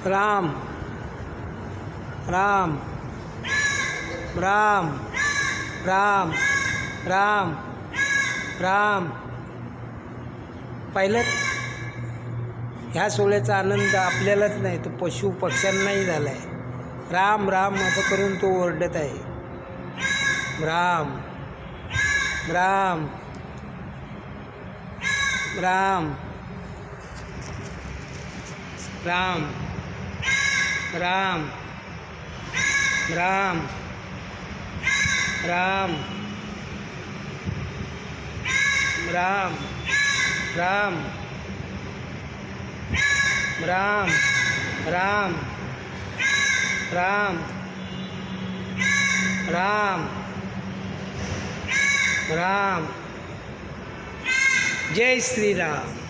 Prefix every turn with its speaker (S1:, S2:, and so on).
S1: राम राम राम राम राम राम. पाहिलं, ह्या सोहळ्याचा आनंद आपल्यालाच नाही तर पशु पक्ष्यांनाही झाला आहे. राम राम असं करून तो ओरडत आहे. राम राम राम राम राम राम राम राम राम राम राम राम राम राम. जय श्रीराम.